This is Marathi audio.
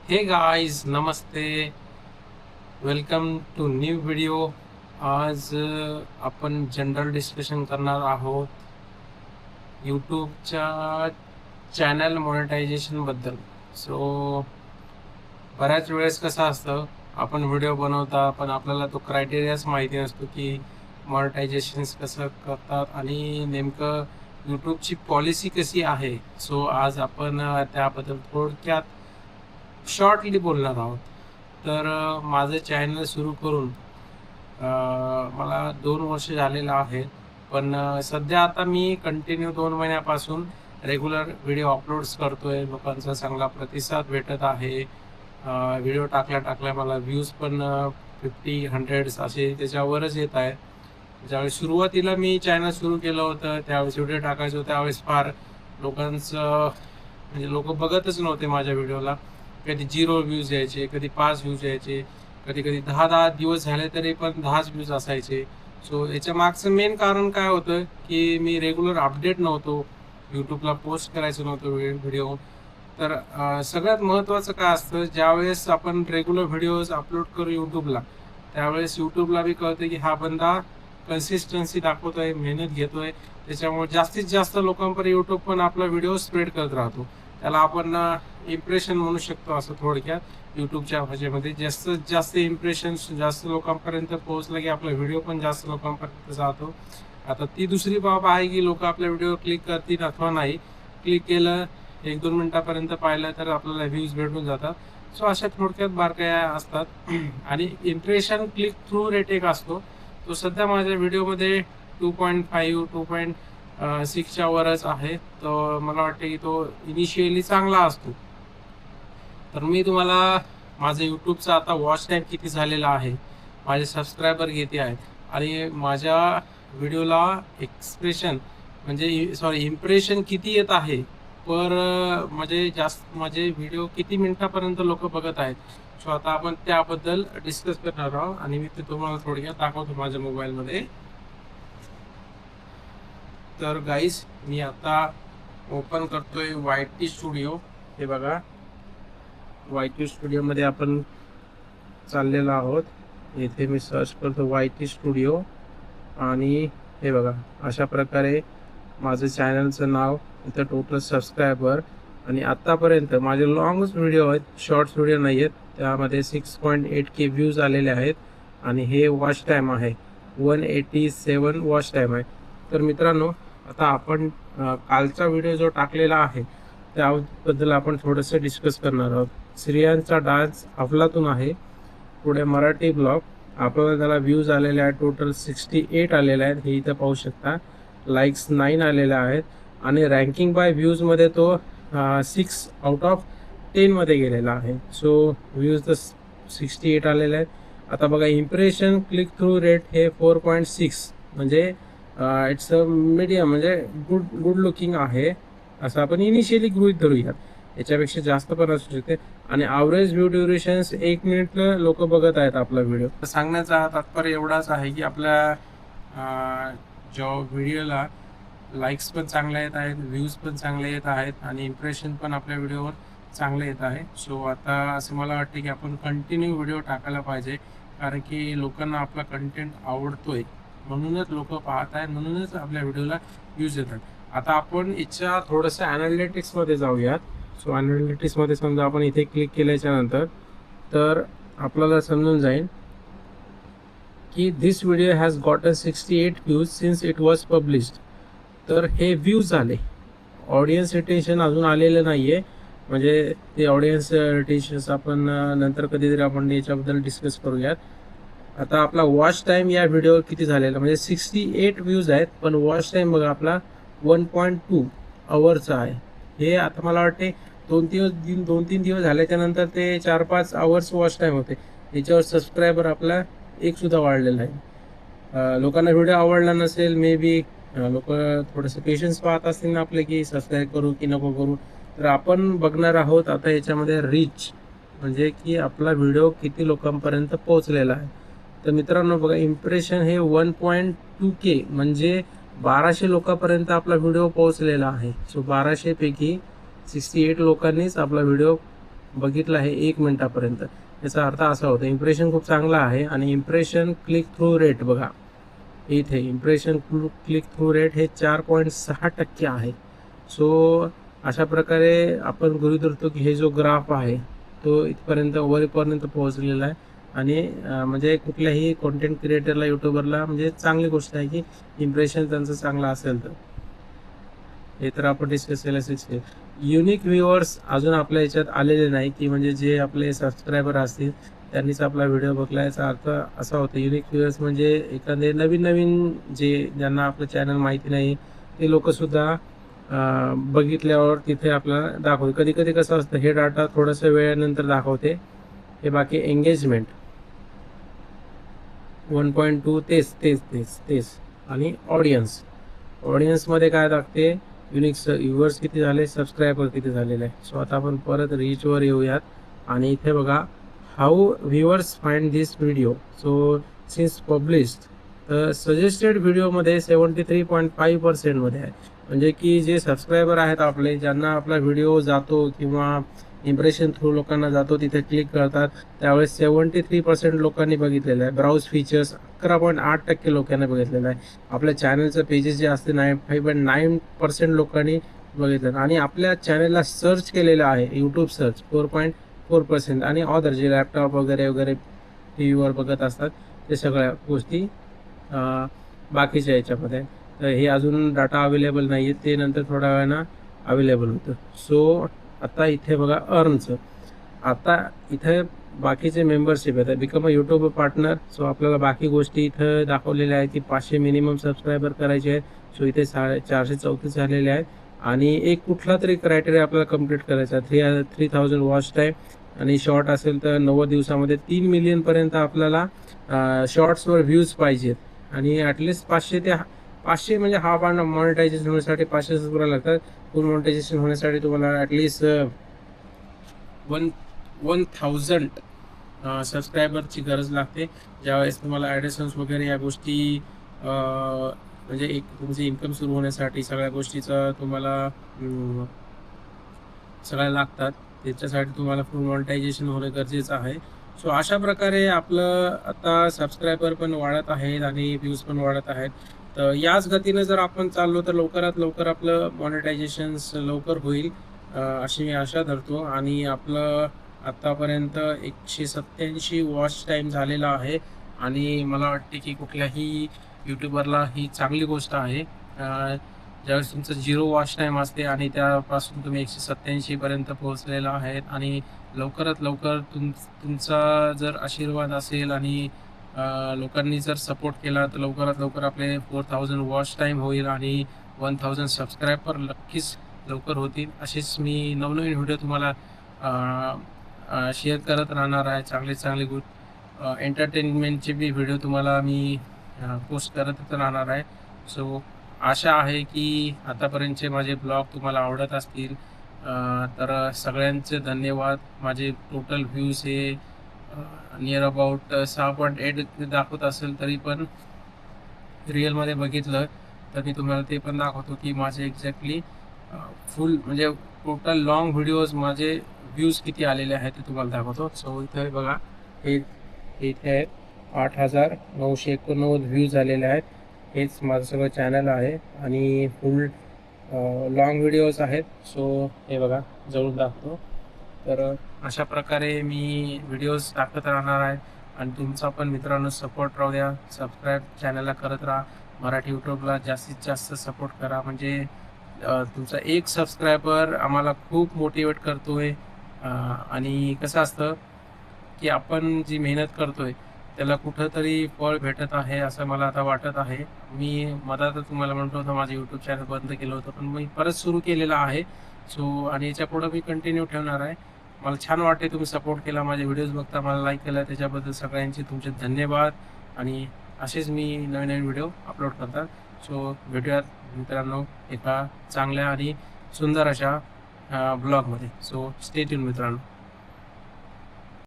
हे गाइस नमस्ते. Welcome to new video. आज आपण जनरल डिस्कशन करणार आहोत यूट्यूबच्या चॅनल मॉनिटायझेशन बद्दल. सो बऱ्याच वेळेस कसं असतं, आपण व्हिडिओ बनवता पण आपल्याला तो क्रायटेरियाच माहिती नसतो की मॉनिटायझेशन कसं करतात आणि नेमकं यूट्यूबची पॉलिसी कशी आहे. सो आज आपण त्याबद्दल थोडक्यात शॉर्टली बोलणार आहोत. तर माझं चॅनल सुरू करून मला 2 वर्ष झालेलं आहे. पण सध्या आता मी कंटिन्यू 2 महिन्यापासून रेग्युलर व्हिडिओ अपलोड्स करतोय. लोकांचा चांगला प्रतिसाद भेटत आहे. व्हिडिओ टाकल्या मला व्ह्यूज पण 50-100 असे त्याच्यावरच येत आहे. ज्यावेळेस सुरुवातीला मी चॅनल सुरू केलं होतं त्यावेळेस व्हिडिओ टाकायचो, त्यावेळेस फार लोकांचं म्हणजे लोक बघतच नव्हते माझ्या व्हिडिओला. कधी 0 व्ह्यूज यायचे, कधी 5 व्ह्यूज यायचे, कधी कधी 10 दिवस झाले तरी पण 10च व्ह्यूज असायचे. सो याच्या मागचं मेन कारण काय होतं की मी रेग्युलर अपडेट नव्हतो, यूट्यूबला पोस्ट करायचं नव्हतं व्हिडिओ. तर सगळ्यात महत्त्वाचं काय असतं, ज्यावेळेस आपण रेग्युलर व्हिडिओज अपलोड करू यूट्यूबला, त्यावेळेस यूट्यूबला बी कळतं की हा बंदा कन्सिस्टन्सी दाखवतोय, मेहनत घेतोय. त्याच्यामुळे जास्तीत जास्त लोकांपर्यंत यूट्यूब पण आपला व्हिडिओ स्प्रेड करत राहतो. त्याला आपण इम्प्रेशन म्हणू शकतो. असं थोडक्यात यूट्यूबच्या भाषेमध्ये जास्तीत जास्त इम्प्रेशन जास्त लोकांपर्यंत पोहोचलं की आपला व्हिडिओ पण जास्त लोकांपर्यंत जातो. आता ती दुसरी बाब आहे की लोक आपल्या व्हिडिओ क्लिक करतील अथवा नाही. क्लिक केलं, 1-2 मिनिटापर्यंत पाहिलं तर आपल्याला व्ह्यूज भेटून जातात. सो अशा थोडक्यात बारकाया असतात. आणि इम्प्रेशन क्लिक थ्रू रेट एक असतो, तो सध्या माझ्या व्हिडिओमध्ये 2.5 2.6च्या वरच आहे. तर मला वाटते की तो इनिशियली चांगला असतो. तर मी तुम्हाला माझं यूट्यूबचा आता वॉच टाईम किती झालेला आहे, माझे सबस्क्रायबर किती आहेत आणि माझ्या व्हिडिओला एक्सप्रेशन म्हणजे इम्प्रेशन किती येत आहे पर म्हणजे जास्त माझे व्हिडिओ किती मिनिटापर्यंत लोक बघत आहेत. सो आता आपण त्याबद्दल डिस्कस करणार आहोत आणि मी ते तुम्हाला थोडक्यात दाखवतो माझ्या मोबाईलमध्ये. तर गाईस मी आता ओपन करतोय YT स्टुडिओ. हे बघा, YT स्टुडिओमध्ये आपण चाललेलो आहोत. इथे मी सर्च करतो YT स्टुडिओ आणि हे बघा अशा प्रकारे माझं चॅनलचं नाव, इथं टोटल सबस्क्रायबर आणि आत्तापर्यंत माझे लॉंगच व्हिडिओ आहेत, शॉर्ट्स व्हिडिओ नाही आहेत. त्यामध्ये 6.8K व्ह्यूज आलेले आहेत आणि हे वॉच टाईम आहे 187 वॉच टाईम आहे. तर मित्रांनो, आता आपण कालचा व्हिडिओ जो टाकलेला आहे त्याबद्दल आपण थोडंसं डिस्कस करणार आहोत. स्त्रियांचा डान्स अफलातून आहे, पुढे मराठी ब्लॉग. आपल्याला त्याला व्ह्यूज आलेले आहेत टोटल 68 आलेले आहेत, हे इथं पाहू शकता. लाईक्स 9 आलेले आहेत आणि रँकिंग बाय व्ह्यूजमध्ये तो 6/10 मध्ये गेलेला आहे. सो व्ह्यूज तर 68 आलेले आहेत. आता बघा, इम्प्रेशन क्लिक थ्रू रेट हे 4.6 म्हणजे इट्स अ मीडियम, म्हणजे गुड लुकिंग आहे असं आपण इनिशियली गृहीत धरूयात. याच्यापेक्षा जास्त पण असू शकते. आणि ॲव्हरेज व्ह्यू ड्युरेशन्स 1 मिनिटला लोक बघत आहेत आपला व्हिडिओ. सांगण्याचा तात्पर्य एवढाच आहे की आपल्या जो व्हिडिओला लाईक्स पण चांगले येत आहेत, व्ह्यूज पण चांगले येत आहेत आणि इम्प्रेशन पण आपल्या व्हिडिओवर चांगले येत आहे. सो आता असं मला वाटतं की आपण कंटिन्यू व्हिडिओ टाकायला पाहिजे, कारण की लोकांना आपला कंटेंट आवडतोय, म्हणूनच लोक पाहत आहेत, म्हणूनच आपल्या व्हिडिओला व्ह्यूज येतात. आता आपण इच्छा थोडंसं ॲनालिटिक्समध्ये जाऊयात. सो ॲनालिटिक्समध्ये समजा आपण इथे क्लिक केल्याच्या नंतर तर आपल्याला समजून जाईल की this video has gotten 68 views since it was published. तर हे व्ह्यूज झाले, ऑडियन्स रिटेन्शन अजून आलेलं नाही आहे. म्हणजे ते ऑडियन्स रिटेन्शन्स आपण नंतर कधीतरी आपण याच्याबद्दल डिस्कस करूयात. आता आपला वॉच टाईम या व्हिडिओवर किती झालेला, म्हणजे 68 व्ह्यूज आहेत पण वॉच टाईम बघा आपला 1.2 आवर्सचा आहे. हे आता मला वाटते 2-3 दिवस झाल्याच्या नंतर ते 4-5 आवर्स वॉच टाईम होते. याच्यावर सबस्क्रायबर आपला 1 सुद्धा वाढलेला आहे. लोकांना व्हिडिओ आवडला नसेल, मे बी लोक थोडंसं पेशन्स पाहत असतील ना आपले की सबस्क्राईब करू की नको करू. तर आपण बघणार आहोत आता याच्यामध्ये रीच, म्हणजे की आपला व्हिडिओ किती लोकांपर्यंत पोहोचलेला आहे. तर मित्रांनो बघा, इम्प्रेशन हे 1.2K म्हणजे 1200 लोकांपर्यंत आपला व्हिडिओ पोहोचलेला आहे. सो 1200 पैकी 68 लोकांनीच आपला व्हिडिओ बघितलं आहे 1 मिनिटापर्यंत, याचा अर्थ असा होतो इम्प्रेशन खूप चांगला आहे. आणि इम्प्रेशन क्लिक थ्रू रेट बघा इथे, इम्प्रेशन क्लिक थ्रू रेट हे 4.6% आहे. सो अशा प्रकारे आपण गृहीत धरतो की हे जो ग्राफ आहे तो इथपर्यंत वरपर्यंत पोहोचलेला आहे. आणि म्हणजे कुठल्याही कॉन्टेंट क्रिएटरला, यूट्यूबरला म्हणजे चांगली गोष्ट आहे की इम्प्रेशन त्यांचं चांगलं असेल तर. हे तर आपण डिस्कस केलं. युनिक व्ह्युअर्स अजून आपल्या याच्यात आलेले नाही, की म्हणजे जे आपले सबस्क्रायबर असतील त्यांनीच आपला व्हिडिओ बघला. याचा अर्थ असा होता युनिक व्ह्युअर्स म्हणजे एखादे नवीन जे ज्यांना आपलं चॅनल माहिती नाही ते लोकंसुद्धा बघितल्यावर तिथे आपल्याला दाखवते. कधी कधी कसं असतं, हे डाटा थोडंसं वेळानंतर दाखवते. हे बाकी एंगेजमेंट 1.2 तेच आणि ऑडियन्समध्ये काय दाखते, युनिक व्ह्युअर्स किती झाले, सबस्क्रायबर किती झालेले आहे. सो आता आपण परत रीचवर येऊयात आणि इथे बघा how viewers find this video. So since published तर सजेस्टेड व्हिडिओमध्ये 73.5% मध्ये आहे. म्हणजे की जे सबस्क्रायबर आहेत आपले, ज्यांना आपला व्हिडिओ जातो किंवा इम्प्रेशन थ्रू लोकांना जातो, तिथे क्लिक करतात, त्यावेळेस 73% लोकांनी बघितलेलं आहे. ब्राउज फीचर्स 11.8% लोकांनी बघितलेलं आहे. आपल्या चॅनलचं पेजेस जे असते 95.9% लोकांनी बघितलं. आणि आपल्या चॅनलला सर्च केलेलं आहे, यूट्यूब सर्च 4.4%. आणि ऑदर जे लॅपटॉप वगैरे टी व्हीवर बघत असतात ते सगळ्या गोष्टी बाकीच्या याच्यामध्ये. तर हे अजून डाटा अवेलेबल नाही आहे, ते नंतर थोड्या वेळानं अवेलेबल होतं. सो आता इथे बघा अर्नचं, आता इथे बाकीचे मेंबरशिप आहेत, become a YouTube partner. So आपल्याला बाकी गोष्टी इथं दाखवलेल्या आहेत की 500 मिनिमम सबस्क्रायबर करायचे आहेत. सो इथे 434 झालेले आहेत. आणि एक कुठला तरी क्रायटेरिया आपल्याला कंप्लीट करायचा, 3000 वॉच टाईम. आणि शॉर्ट असेल तर 90 दिवसामध्ये 3 मिलियनपर्यंत आपल्याला शॉर्ट्सवर व्ह्यूज पाहिजेत. आणि ॲटलिस्ट 500 म्हणजे हा पण मॉनिटायझेशन होण्यासाठी 500 सबस्क्रायबर लागतात. फुल मॉनिटायझेशन होण्यासाठी तुम्हाला ॲटलिस्ट 1000 सबस्क्रायबरची गरज लागते. ज्यावेळेस तुम्हाला ॲडेशन्स वगैरे या गोष्टी म्हणजे एक तुमची इन्कम सुरू होण्यासाठी सगळ्या गोष्टीचं तुम्हाला सगळ्या लागतात. त्याच्यासाठी तुम्हाला फुल मॉनिटायझेशन होणं गरजेचं आहे. सो अशा प्रकारे आपलं आता सबस्क्रायबर पण वाढत आहेत आणि व्ह्यूज पण वाढत आहेत. तर याच गतीनं जर आपण चाललो तर लवकरात लवकर आपलं मॉनिटायझेशन लवकर होईल अशी मी आशा धरतो. आणि आपलं आत्तापर्यंत 187 वॉच टाईम झालेला आहे. आणि मला वाटते की कुठल्याही यूट्यूबरला ही चांगली गोष्ट आहे. ज्यावेळेस तुमचं 0 वॉच टाईम असते आणि त्यापासून तुम्ही 187पर्यंत पोहोचलेला आहेत. आणि लवकरात लवकर तुमचा जर आशीर्वाद असेल आणि लोकांनी जर सपोर्ट केला तर लवकरात लवकर आपले 4000 वॉच टाईम होईल आणि 1000 सबस्क्रायबर नक्कीच लवकर होतील. असेच मी नवनवीन व्हिडिओ तुम्हाला शेअर करत राहणार आहे. चांगले एंटरटेनमेंटचे बी व्हिडिओ तुम्हाला मी पोस्ट करत राहणार आहे. सो आशा आहे की आतापर्यंतचे माझे ब्लॉग तुम्हाला आवडत असतील. तर सगळ्यांचे धन्यवाद. माझे टोटल व्ह्यूज हे नियर अबाउट 6.8 दाखवत असेल, तरी पण रिअलमध्ये बघितलं तर मी तुम्हाला ते पण दाखवतो की माझे एक्झॅक्टली फुल म्हणजे टोटल लॉंग व्हिडिओज माझे व्ह्यूज किती आलेले आहेत ते तुम्हाला दाखवतो. सो इथे बघा, इथे 8989 व्ह्यूज आलेले आहेत. हेच माझं सगळं चॅनल आहे आणि फुल लॉंग व्हिडिओज आहेत. सो हे बघा, जवळून दाखवतो. तर अशा प्रकारे मी व्हिडिओज टाकत राहणार आहे. आणि तुमचा पण मित्रांनो सपोर्ट राहू द्या. सबस्क्राईब चॅनलला करत राहा. मराठी यूट्यूबला जास्तीत जास्त सपोर्ट करा. म्हणजे तुमचा एक सबस्क्रायबर आम्हाला खूप मोटिवेट करतोय. आणि कसं असतं की आपण जी मेहनत करतोय त्याला कुठंतरी फळ भेटत आहे असं मला आता वाटत आहे. मी मधात तुम्हाला म्हणतो होतं माझं यूट्यूब चॅनल बंद केलं होतं, पण मी परत सुरू केलेलं आहे. सो आणि याच्या पुढं मी कंटिन्यू ठेवणार आहे. मला छान वाटते तुम्ही सपोर्ट केला, माझे व्हिडिओज बघता, मला लाईक केला, त्याच्याबद्दल सगळ्यांचे तुमचे धन्यवाद. आणि असेच मी नवीन व्हिडिओ अपलोड करतात. सो भेटूयात मित्रांनो एका चांगल्या आणि सुंदर अशा ब्लॉगमध्ये. सो स्टे ट्यून मित्रांनो.